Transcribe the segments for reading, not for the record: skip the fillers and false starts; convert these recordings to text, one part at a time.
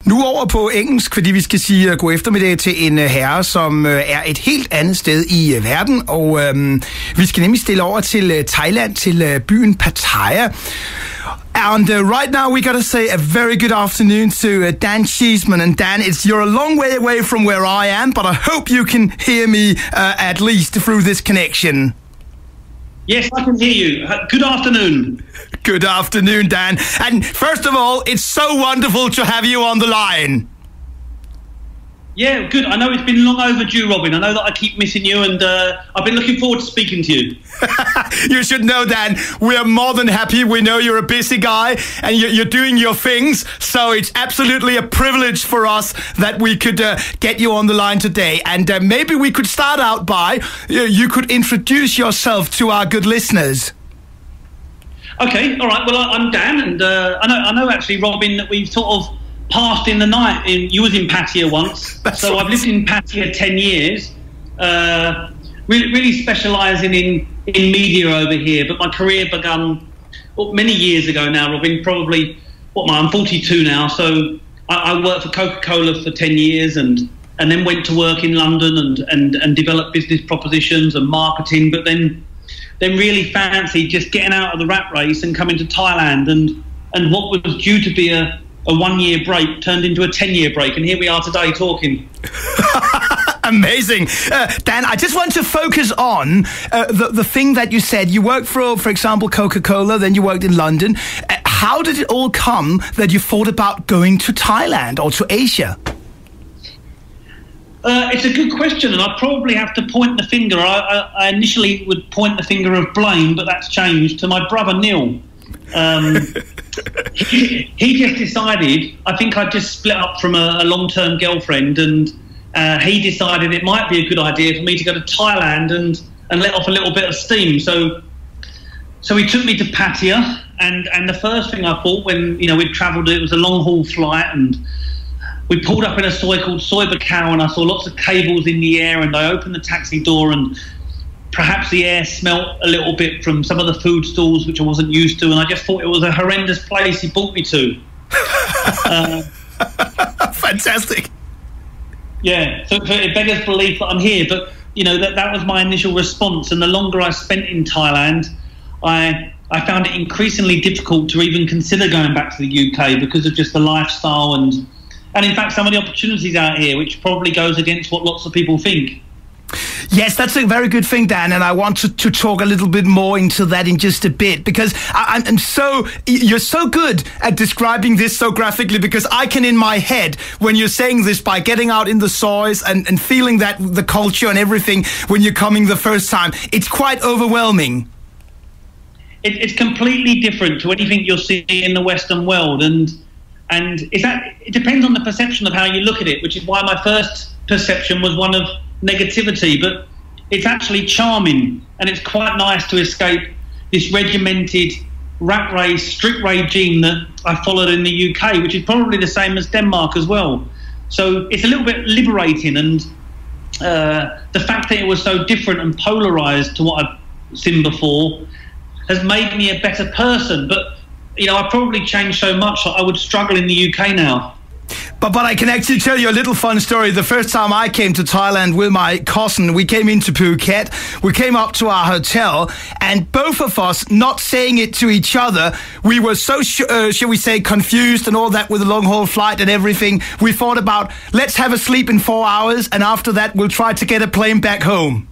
Nu over på engelsk, fordi vi skal sige god eftermiddag til en herre, som er et helt andet sted i verden, og vi skal nemlig stille over til Thailand, til byen Pattaya. And right now we gotta say a very good afternoon to Dan Cheeseman. And Dan, you're a long way away from where I am, but I hope you can hear me at least through this connection. Yes, I can hear you. Good afternoon. Good afternoon, Dan. And first of all, it's so wonderful to have you on the line. Yeah, good. I know it's been long overdue, Robin. I know that I keep missing you, and I've been looking forward to speaking to you. You should know, Dan, we are more than happy. We know you're a busy guy, and you're doing your things, so it's absolutely a privilege for us that we could get you on the line today. And maybe we could start out by, you could introduce yourself to our good listeners. Okay, all right. Well, I'm Dan, and I know actually, Robin, that we've sort of passed in the night. You was in Pattaya once. So right. I've lived in Pattaya 10 years, really specialising in media over here. But my career began many years ago now, Robin, probably, I'm 42 now. So I worked for Coca-Cola for 10 years and then went to work in London and developed business propositions and marketing. But then really fancied just getting out of the rat race and coming to Thailand. And what was due to be a 1-year break turned into a 10-year break, and here we are today talking. Amazing. Dan, I just want to focus on the thing that you said. You worked for example, Coca-Cola, then you worked in London. How did it all come that you thought about going to Thailand or to Asia? It's a good question, and I probably have to point the finger. I initially would point the finger of blame, but that's changed to my brother Neil. He just decided, I think I'd just split up from a long-term girlfriend, and he decided it might be a good idea for me to go to Thailand and let off a little bit of steam. So he took me to Pattaya, and the first thing I thought when we'd travelled, it was a long-haul flight, and we pulled up in a soy called Soy Bacau, and I saw lots of cables in the air, and I opened the taxi door, and perhaps the air smelt a little bit from some of the food stalls, which I wasn't used to, and I just thought it was a horrendous place he brought me to. Fantastic. Yeah, so it beggars belief that I'm here, but that was my initial response, and the longer I spent in Thailand, I found it increasingly difficult to even consider going back to the UK because of just the lifestyle and in fact some of the opportunities out here, which probably goes against what lots of people think. Yes, that's a very good thing, Dan, and I want to talk a little bit more into that in just a bit, because you're so good at describing this so graphically, because I can in my head, when you're saying this, by getting out in the soils and feeling that the culture and everything when you're coming the first time, it's quite overwhelming. It's completely different to anything you'll see in the Western world, and it depends on the perception of how you look at it, which is why my first perception was one of negativity, but it's actually charming, and it's quite nice to escape this regimented rat race, strict regime that I followed in the UK, which is probably the same as Denmark as well. So it's a little bit liberating, and the fact that it was so different and polarised to what I've seen before has made me a better person. But I probably changed so much that I would struggle in the UK now. But I can actually tell you a little fun story. The first time I came to Thailand with my cousin, we came into Phuket. We came up to our hotel, and both of us, not saying it to each other, we were so, shall we say, confused and all that with the long-haul flight and everything. We thought about, let's have a sleep in 4 hours, and after that we'll try to get a plane back home.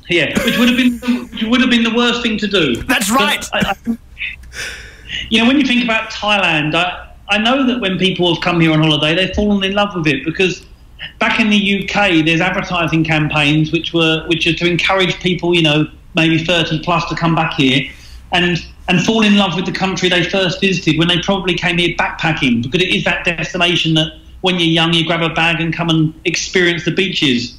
Yeah, which would have been the worst thing to do. That's right. When you think about Thailand, I know that when people have come here on holiday, they've fallen in love with it, because back in the UK, there's advertising campaigns which are to encourage people, maybe 30 plus, to come back here and fall in love with the country they first visited when they probably came here backpacking, because it is that destination that when you're young, you grab a bag and come and experience the beaches.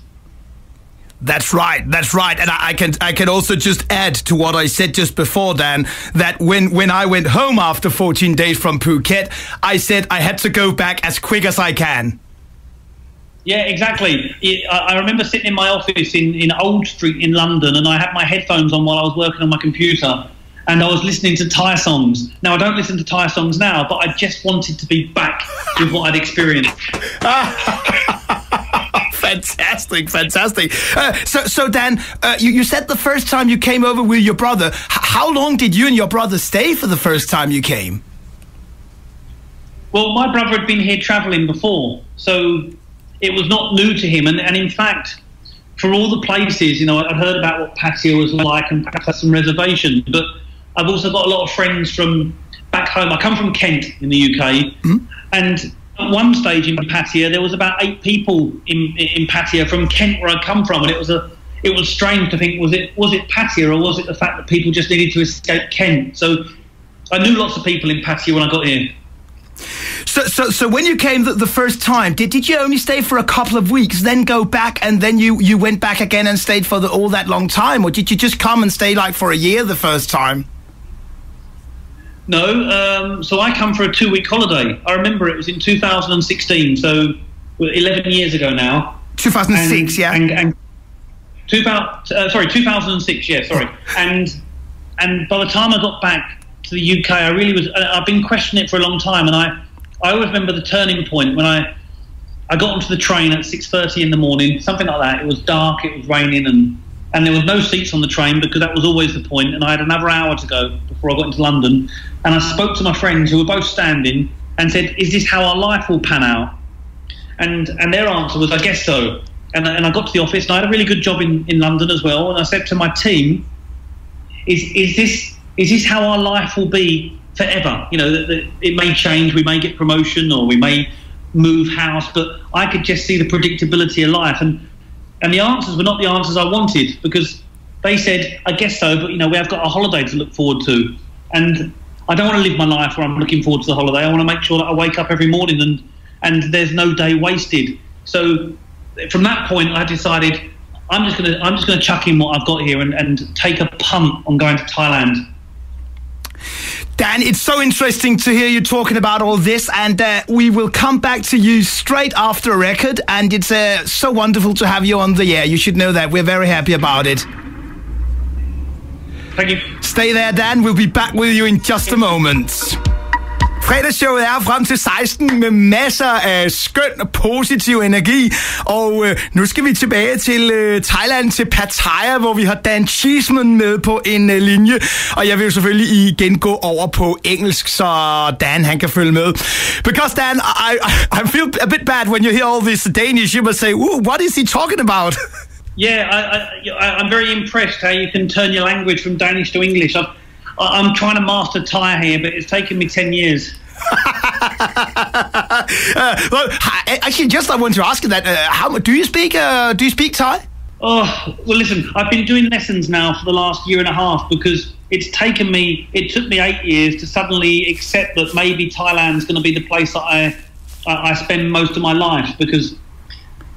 That's right. And I can also just add to what I said just before, Dan, that when I went home after 14 days from Phuket, I said I had to go back as quick as I can. Yeah, exactly. I remember sitting in my office in Old Street in London, and I had my headphones on while I was working on my computer, and I was listening to Thai songs. Now, I don't listen to Thai songs now, but I just wanted to be back with what I'd experienced. Fantastic. So Dan, you said the first time you came over with your brother. How long did you and your brother stay for the first time you came? Well, my brother had been here travelling before, so it was not new to him. And in fact, for all the places, you know, I'd heard about what Pattaya was like and perhaps had some reservations. But I've also got a lot of friends from back home. I come from Kent in the UK, and at one stage in Pattaya, there was about 8 people in Pattaya from Kent, where I come from, and it was strange to think, was it Pattaya, or was it the fact that people just needed to escape Kent? So I knew lots of people in Pattaya when I got here. So when you came the first time, did you only stay for a couple of weeks, then go back, and then you went back again and stayed for all that long time, or did you just come and stay like for a year the first time? No, so I come for a 2-week holiday. I remember it was in 2016, so 11 years ago now. 2006, yeah. And 2006, yeah, sorry. And by the time I got back to the UK, I've been questioning it for a long time, and I always remember the turning point when I got onto the train at 6:30 in the morning, something like that. It was dark, it was raining, and there was no seats on the train, because that was always the point, and I had another hour to go before I got into London. And I spoke to my friends, who were both standing, and said, "Is this how our life will pan out?" And their answer was, "I guess so." And I got to the office, and I had a really good job in London as well, and I said to my team, is this how our life will be forever? You know, that it may change, we may get promotion, or we may move house, but I could just see the predictability of life. And the answers were not the answers I wanted, because they said, "I guess so, but, you know, we have got a holiday to look forward to. And I don't want to live my life where I'm looking forward to the holiday. I want to make sure that I wake up every morning and there's no day wasted." So from that point, I decided I'm just gonna chuck in what I've got here and take a punt on going to Thailand. Dan, it's so interesting to hear you talking about all this, and we will come back to you straight after a record, and it's so wonderful to have you on the air. You should know that. We're very happy about it. Thank you. Stay there, Dan. We'll be back with you in just a moment. Fredagsshowet er frem til 16 med masser af skøn og positiv energi, og nu skal vi tilbage til Thailand, til Pattaya, hvor vi har Dan Cheeseman med på en linje, og jeg vil jo selvfølgelig igen gå over på engelsk, så Dan han kan følge med. Because Dan, I feel a bit bad when you hear all this Danish. You must say, "Ooh, what is he talking about?" Yeah, I'm very impressed how you can turn your language from Danish to English. I'm trying to master Thai here, but it's taken me 10 years. Well, actually, just I want to ask you that. How do you speak Thai? Oh, well, listen, I've been doing lessons now for the last year and a half, because it took me 8 years to suddenly accept that maybe Thailand's going to be the place that I spend most of my life, because,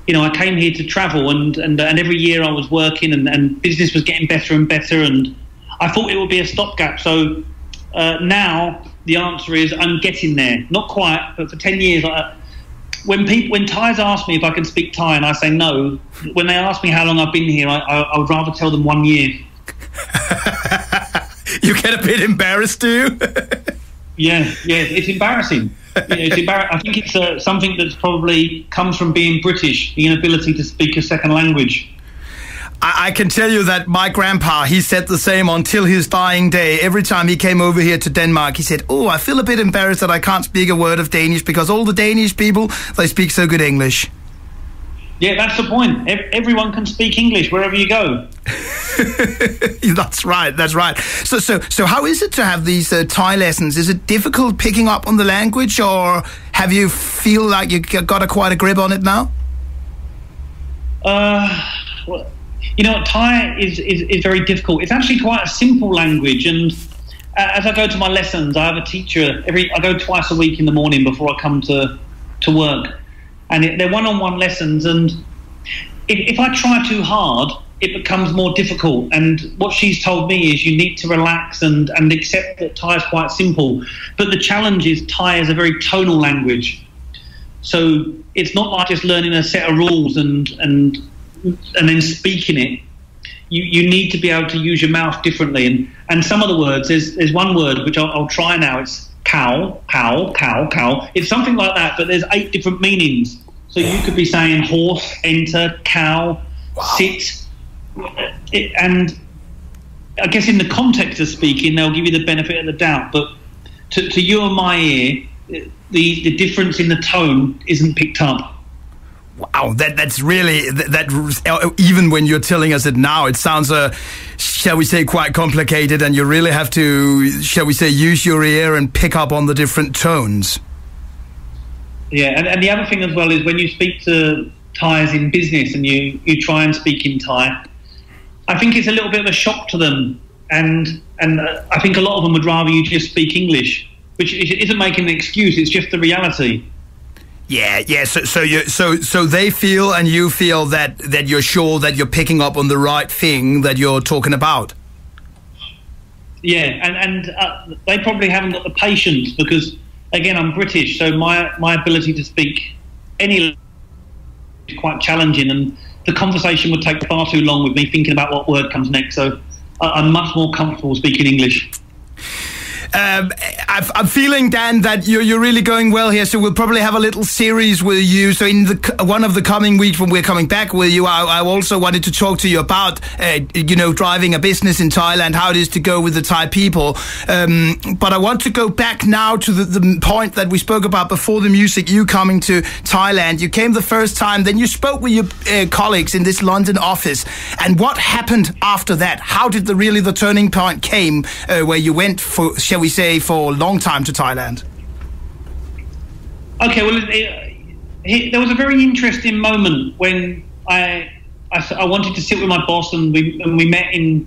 you know, I came here to travel, and every year I was working, and business was getting better and better, and I thought it would be a stopgap. So now the answer is I'm getting there. Not quite, but for 10 years, when Thais ask me if I can speak Thai, and I say no, when they ask me how long I've been here, I would rather tell them 1 year. You get a bit embarrassed, do you? Yeah, it's embarrassing. I think it's something that's probably comes from being British, the inability to speak a second language. I can tell you that my grandpa, he said the same until his dying day. Every time he came over here to Denmark, he said, "Oh, I feel a bit embarrassed that I can't speak a word of Danish, because all the Danish people, they speak so good English." Yeah, that's the point. Everyone can speak English wherever you go. That's right. So how is it to have these Thai lessons? Is it difficult picking up on the language, or have you feel like you got quite a grip on it now? Well, you know, Thai is very difficult. It's actually quite a simple language, and as I go to my lessons, I have a teacher. I go twice a week in the morning before I come to work, and they're one-on-one lessons. And if I try too hard, it becomes more difficult. And what she's told me is you need to relax and accept that Thai is quite simple. But the challenge is Thai is a very tonal language, so it's not like just learning a set of rules and then speaking it. you need to be able to use your mouth differently. And some of the words, there's one word which I'll try now. It's cow. It's something like that, but there's 8 different meanings. So you could be saying horse, enter, cow, sit. And I guess in the context of speaking, they'll give you the benefit of the doubt. But to you and my ear, the difference in the tone isn't picked up. Wow, that's really that. Even when you're telling us it now, it sounds, shall we say, quite complicated, and you really have to, shall we say, use your ear and pick up on the different tones. Yeah, and the other thing as well is when you speak to Thais in business and you try and speak in Thai, I think it's a little bit of a shock to them, and I think a lot of them would rather you just speak English, which isn't making an excuse. It's just the reality. Yeah. So they feel and you feel that you're sure that you're picking up on the right thing that you're talking about. Yeah, and they probably haven't got the patience because, again, I'm British, so my ability to speak any language is quite challenging, and the conversation would take far too long with me thinking about what word comes next. So I'm much more comfortable speaking English. I'm feeling, Dan, that you're really going well here. So we'll probably have a little series with you. So in one of the coming weeks when we're coming back with you, I also wanted to talk to you about, driving a business in Thailand, how it is to go with the Thai people. But I want to go back now to the point that we spoke about before the music. You coming to Thailand, you came the first time, then you spoke with your colleagues in this London office. And what happened after that? How did the turning point came where you went for, shall we say, for a long time to Thailand? Okay, well, there was a very interesting moment when I wanted to sit with my boss, and we met in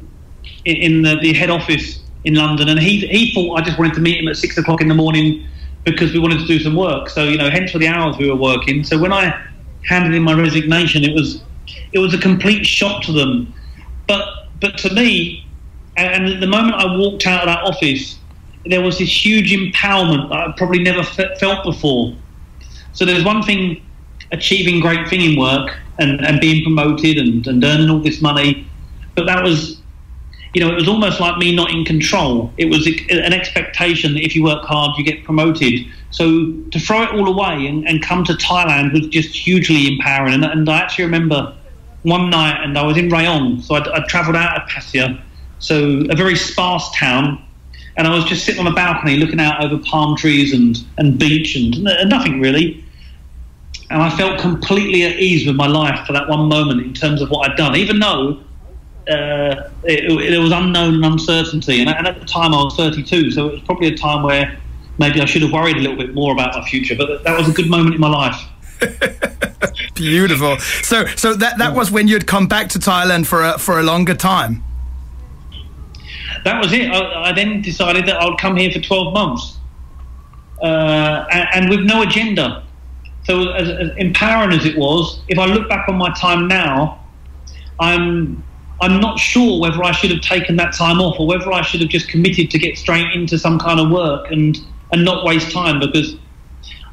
the head office in London, and he thought I just wanted to meet him at 6 o'clock in the morning because we wanted to do some work. So hence for the hours we were working. So when I handed in my resignation, it was a complete shock to them. But to me, and the moment I walked out of that office, there was this huge empowerment that I'd probably never felt before. So there's one thing, achieving great thing in work and being promoted and earning all this money, but that was, it was almost like me not in control. It was an expectation that if you work hard, you get promoted. So to throw it all away and come to Thailand was just hugely empowering. And I actually remember one night, and I was in Rayong, so I'd travelled out of Pattaya, so a very sparse town, and I was just sitting on a balcony looking out over palm trees and beach and nothing really. And I felt completely at ease with my life for that one moment in terms of what I'd done, even though it was unknown and uncertainty. And at the time I was 32, so it was probably a time where maybe I should have worried a little bit more about my future. But that was a good moment in my life. Beautiful. So that was when you'd come back to Thailand for a longer time. That was it. I then decided that I would come here for 12 months, and with no agenda. So as empowering as it was, if I look back on my time now, I'm not sure whether I should have taken that time off or whether I should have just committed to get straight into some kind of work and not waste time, because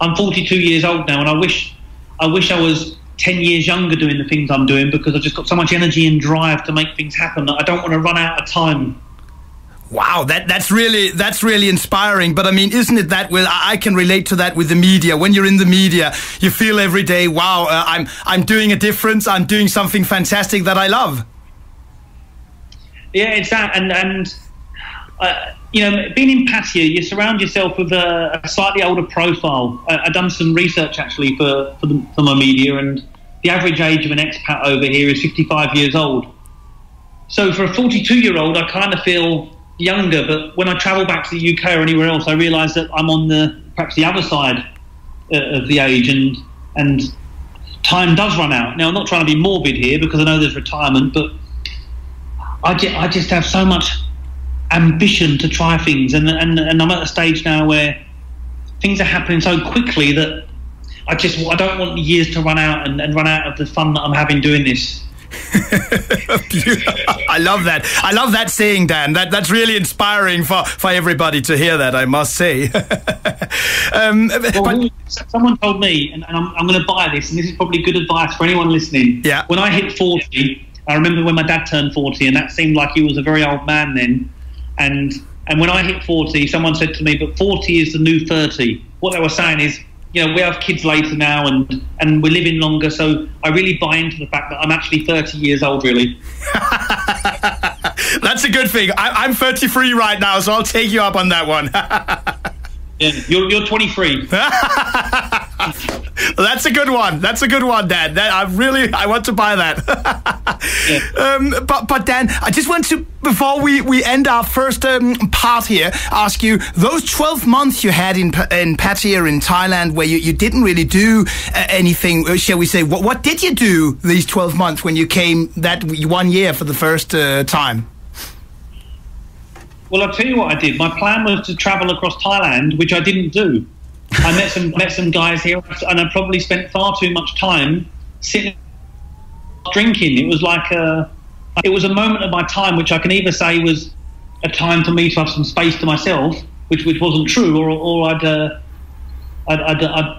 I'm 42 years old now, and I wish I was 10 years younger doing the things I'm doing, because I've just got so much energy and drive to make things happen that I don't want to run out of time. Wow, that's really inspiring. But I mean, isn't it that? Well, I can relate to that with the media. When you're in the media, you feel every day, wow, I'm doing a difference. I'm doing something fantastic that I love. Yeah, it's that, and being in Pattaya, you surround yourself with a slightly older profile. I've done some research actually for my media, and the average age of an expat over here is 55 years old. So for a 42-year-old, I kind of feel younger, but when I travel back to the UK or anywhere else, I realise that I'm on perhaps the other side of the age, and time does run out. Now, I'm not trying to be morbid here because I know there's retirement, but I just have so much ambition to try things, and I'm at a stage now where things are happening so quickly that I don't want the years to run out and run out of the fun that I'm having doing this. I love that. I love that saying, Dan. That's really inspiring for everybody to hear that, I must say. Someone told me, and I'm going to buy this, and this is probably good advice for anyone listening. Yeah. When I hit 40, I remember when my dad turned 40, and that seemed like he was a very old man then. And when I hit 40, someone said to me, but 40 is the new 30. What they were saying is, you know, we have kids later now and we're living longer, so I really buy into the fact that I'm actually 30 years old, really. That's a good thing. I'm 33 right now, so I'll take you up on that one. Yeah, you're 23. That's a good one. That's a good one, Dan. I want to buy that. Yeah. But Dan, I just want to, before we end our first part here, ask you, those 12 months you had in Pattaya in Thailand, where you didn't really do anything, shall we say, what did you do these 12 months when you came that 1 year for the first time? Well, I'll tell you what I did. My plan was to travel across Thailand, which I didn't do. I met some guys here, and I probably spent far too much time sitting drinking. It was like it was a moment of my time which I can either say was a time for me to have some space to myself, which wasn't true, or I'd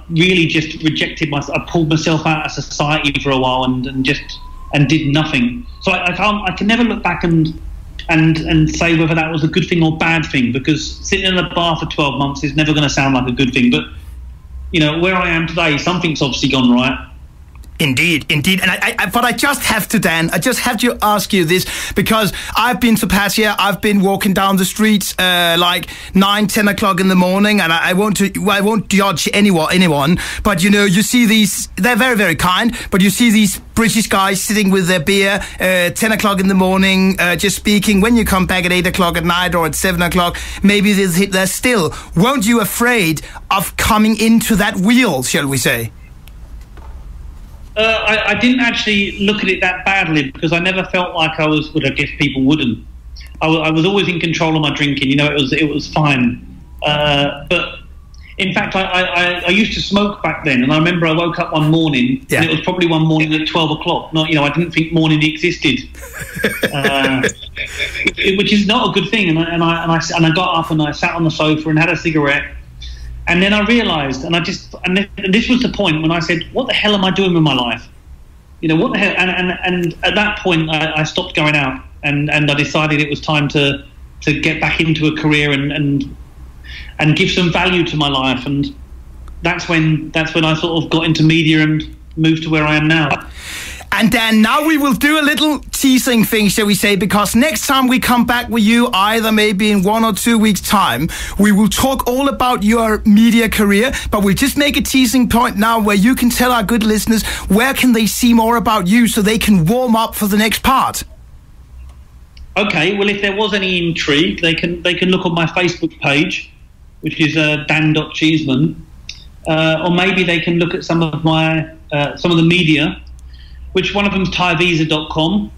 really just rejected myself. I pulled myself out of society for a while and did nothing. So I can never look back and say whether that was a good thing or bad thing, because sitting in a bar for 12 months is never going to sound like a good thing. But, you know, where I am today, something's obviously gone right. Indeed. But I just have to, Dan, ask you this, because I've been to Pattaya, I've been walking down the streets like 9-10 o'clock in the morning, and I won't judge anyone, but you know, you see these, they're very, very kind, but you see these British guys sitting with their beer 10 o'clock in the morning, just speaking. When you come back at 8 o'clock at night or at 7 o'clock, maybe they're still. Weren't you afraid of coming into that wheel, shall we say? I didn't actually look at it that badly, because I never felt like I was. Well, I guess people wouldn't. I was always in control of my drinking. You know, it was fine. But in fact, I used to smoke back then, and I remember I woke up one morning, and it was probably one morning at 12 o'clock. Not, you know, I didn't think morning existed, which is not a good thing. And I got up and I sat on the sofa and had a cigarette. And then I realised, and this was the point when I said, what the hell am I doing with my life? You know, what the hell? And at that point, I stopped going out, and I decided it was time to get back into a career and give some value to my life. And that's when I sort of got into media and moved to where I am now. And Dan, now we will do a little teasing thing, shall we say, because next time we come back with you, either maybe in 1 or 2 weeks' time, we will talk all about your media career, but we'll just make a teasing point now where you can tell our good listeners where can they see more about you so they can warm up for the next part. Okay, well, if there was any intrigue, they can look on my Facebook page, which is dan.cheeseman, or maybe they can look at some of the media, which one of them is thaivisa.com,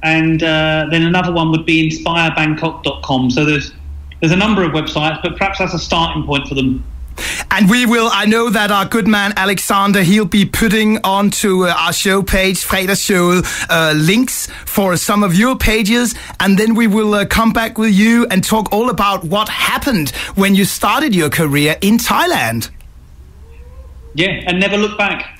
and then another one would be inspirebangkok.com. So there's a number of websites, but perhaps that's a starting point for them. And I know that our good man Alexander, he'll be putting onto our show page, FredagsShowet, links for some of your pages, and then we will come back with you and talk all about what happened when you started your career in Thailand. Yeah, and never look back.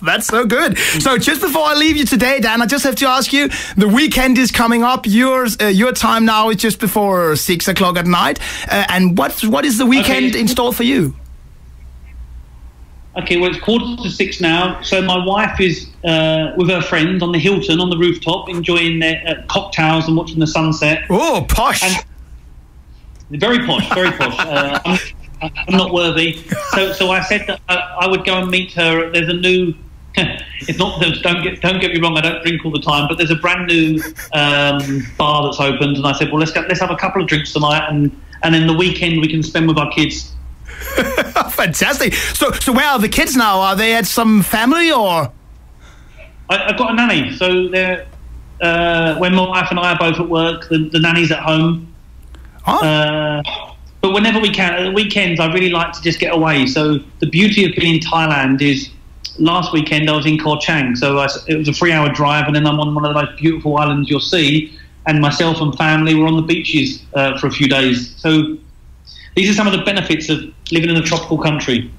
That's so good. So just before I leave you today, Dan, I just have to ask you, the weekend is coming up. Your time now is just before 6 o'clock at night. And what is the weekend in store for you? Okay, well, it's 5:45 now. So my wife is with her friends on the Hilton, on the rooftop, enjoying their cocktails and watching the sunset. Oh, posh. And very posh, very posh. I'm not worthy, so I said that I would go and meet her. There's a new. It's not. Don't get me wrong. I don't drink all the time, but there's a brand new bar that's opened, and I said, well, let's have a couple of drinks tonight, and then the weekend we can spend with our kids. Fantastic. So where are the kids now? Are they at some family or? I've got a nanny. So they're when my wife and I are both at work, the nanny's at home. Oh. But whenever we can, at the weekends, I really like to just get away. So the beauty of being in Thailand is, last weekend I was in Koh Chang, so it was a 3-hour drive, and then I'm on one of the most beautiful islands you'll see, and myself and family were on the beaches for a few days. So these are some of the benefits of living in a tropical country.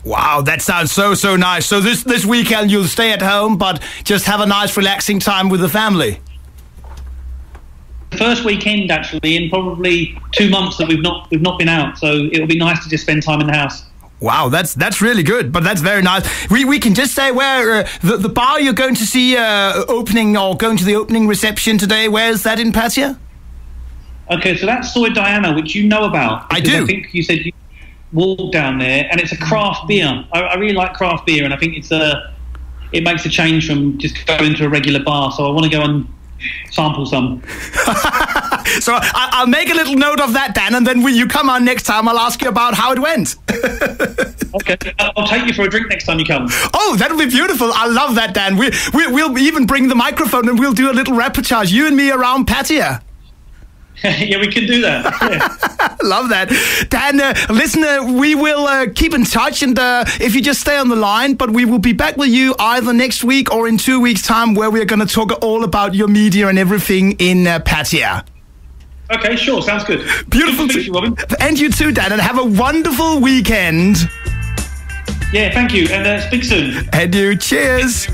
Wow, that sounds so nice. So this weekend you'll stay at home, but just have a nice relaxing time with the family. First weekend actually in probably 2 months that we've not been out, so it'll be nice to just spend time in the house. Wow, that's really good, but that's very nice. We can just say where the bar you're going to see opening or going to the opening reception today. Where is that in Pattaya? Okay, so that's Soy Diana, which you know about. I do. I think you said you walk down there, and it's a craft beer. I really like craft beer, and I think it makes a change from just going to a regular bar. So I want to go and sample some. So I'll make a little note of that, Dan, and then when you come on next time, I'll ask you about how it went. Okay, I'll take you for a drink next time you come. Oh, that'll be beautiful. I love that, Dan. We'll even bring the microphone and we'll do a little reportage, you and me around Pattaya. Yeah, we can do that. Yeah. Love that. Dan, listen, we will keep in touch, and if you just stay on the line, but we will be back with you either next week or in 2 weeks' time, where we're going to talk all about your media and everything in Pattaya. Okay, sure. Sounds good. Beautiful. Good to meet you, Robin. And you too, Dan, and have a wonderful weekend. Yeah, thank you, and speak soon. And you. Cheers.